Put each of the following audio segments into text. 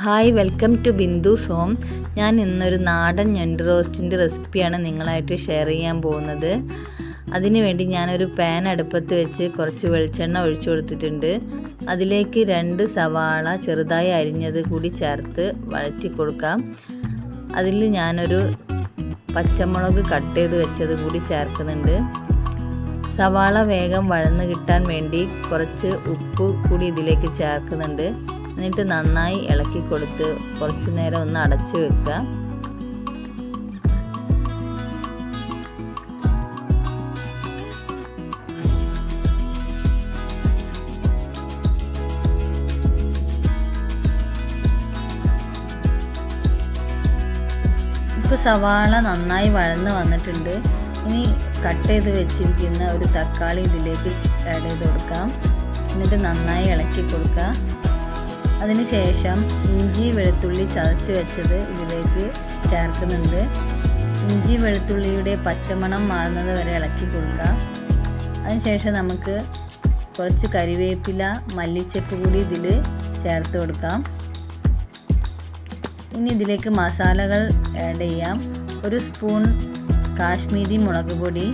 Hi, welcome to Bindu's home. ഞാൻ ഇന്നൊരു നാടൻ ഞണ്ട് റോസ്റ്റിൻ്റെ റെസിപ്പിയാണ് നിങ്ങളായിട്ട് ഷെയർ ചെയ്യാൻ പോകുന്നത്. അതിനുവേണ്ടി ഞാനൊരു പാൻ അടുപ്പത്ത് വെച്ച് കുറച്ച് വെളിച്ചെണ്ണ ഒഴിച്ചു കൊടുത്തിട്ടുണ്ട്. അതിലേക്ക് 2 സവാള ചെറുതായി അരിഞ്ഞത് കൂടി ചേർത്ത് വഴറ്റി കൊടുക്കാം. അതിൽ ഞാനൊരു പച്ചമുളക് കട്ട് ചെയ്ത് വെച്ചത് കൂടി ചേർക്കുന്നുണ്ട്. സവാള വേഗം വഴന്ന് കിട്ടാൻ വേണ്ടി കുറച്ച് ഉപ്പ് കൂടി ഇതിലേക്ക് ചേർക്കുന്നുണ്ട്. എന്നിട്ട് നന്നായി ഇളക്കി കൊടുത്ത് കുറച്ച് നേരം ഒന്ന് അടച്ചു വെക്കുക. ഇപ്പോൾ സവാള നന്നായി വഴന്ന് വന്നിട്ടുണ്ട്. ഇനി കട്ട് ചെയ്ത് വെച്ചിരിക്കുന്ന ഒരു തക്കാളി ഇതിലേക്ക് ആഡ് ചെയ്ത് കൊടുക്കാം. എന്നിട്ട് നന്നായി ഇളക്കി കൊടുക്കുക. അതിനുശേഷം ഇഞ്ചി വെളുത്തുള്ളി ചതച്ച് വെച്ചത് ഇതിലേക്ക് ചേർക്കുന്നുണ്ട്. ഇഞ്ചി വെളുത്തുള്ളിയുടെ പച്ചമണം മാറുന്നത് വരെ ഇളക്കി കൊടുക്കുക. അതിനുശേഷം നമുക്ക് കുറച്ച് കരിവേപ്പില, മല്ലിച്ചപ്പ് കൂടി ഇതിൽ ചേർത്ത് കൊടുക്കാം. ഇനി ഇതിലേക്ക് മസാലകൾ ആഡ് ചെയ്യാം. 1 സ്പൂൺ കാശ്മീരി മുളക് പൊടി,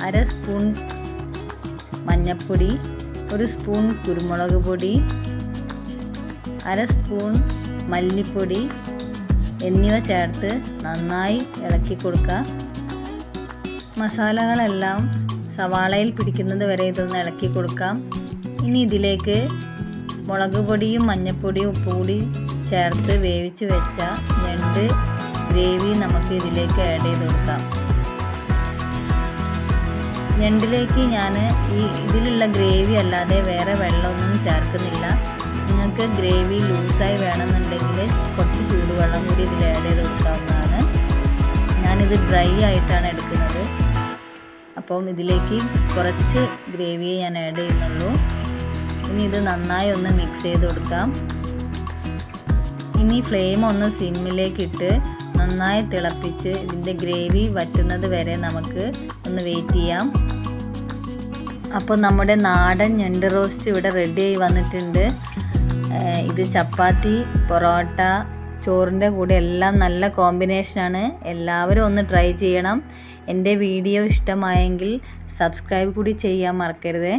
1/2 സ്പൂൺ മഞ്ഞൾപ്പൊടി, 1 സ്പൂൺ കുരുമുളക് പൊടി, 1/2 സ്പൂൺ മല്ലിപ്പൊടി എന്നിവ ചേർത്ത് നന്നായി ഇളക്കി കൊടുക്കുക. മസാലകളെല്ലാം സവാളയിൽ പിടിക്കുന്നത് വരെ ഇതൊന്ന് ഇളക്കി കൊടുക്കാം. ഇനി ഇതിലേക്ക് മുളക് പൊടിയും മഞ്ഞൾപ്പൊടിയും ഉപ്പ് കൂടി ചേർത്ത് വേവിച്ച് വെച്ച ഞണ്ട് ഗ്രേവി നമുക്ക് ഇതിലേക്ക് ആഡ് ചെയ്ത് കൊടുക്കാം. ഞണ്ടിലേക്ക് ഞാൻ ഇതിലുള്ള ഗ്രേവി അല്ലാതെ വേറെ വെള്ളമൊന്നും ചേർക്കുന്നില്ല. നിങ്ങൾക്ക് ഗ്രേവി ലൂസായി വേണമെന്നുണ്ടെങ്കിൽ കുറച്ച് ചൂടുവെള്ളം കൂടി ഇതിൽ ആഡ് ചെയ്ത് കൊടുക്കാവുന്നതാണ്. ഞാനിത് ഡ്രൈ ആയിട്ടാണ് എടുക്കുന്നത്. അപ്പം ഇതിലേക്ക് കുറച്ച് ഗ്രേവിയെ ഞാൻ ആഡ് ചെയ്യുന്നുള്ളൂ. ഇനി ഇത് നന്നായി ഒന്ന് മിക്സ് ചെയ്ത് കൊടുക്കാം. ഇനി ഫ്ലെയിം ഒന്ന് സിമ്മിലേക്കിട്ട് നന്നായി തിളപ്പിച്ച് ഇതിൻ്റെ ഗ്രേവി വറ്റുന്നത് വരെ നമുക്ക് ഒന്ന് വെയിറ്റ് ചെയ്യാം. അപ്പോൾ നമ്മുടെ നാടൻ ഞണ്ട് റോസ്റ്റ് ഇവിടെ റെഡിയായി വന്നിട്ടുണ്ട്. ഇത് ചപ്പാത്തി, പൊറോട്ട, ചോറിൻ്റെ കൂടെ എല്ലാം നല്ല കോമ്പിനേഷനാണ്. എല്ലാവരും ഒന്ന് ട്രൈ ചെയ്യണം. എൻ്റെ വീഡിയോ ഇഷ്ടമായെങ്കിൽ സബ്സ്ക്രൈബ് കൂടി ചെയ്യാൻ മറക്കരുതേ.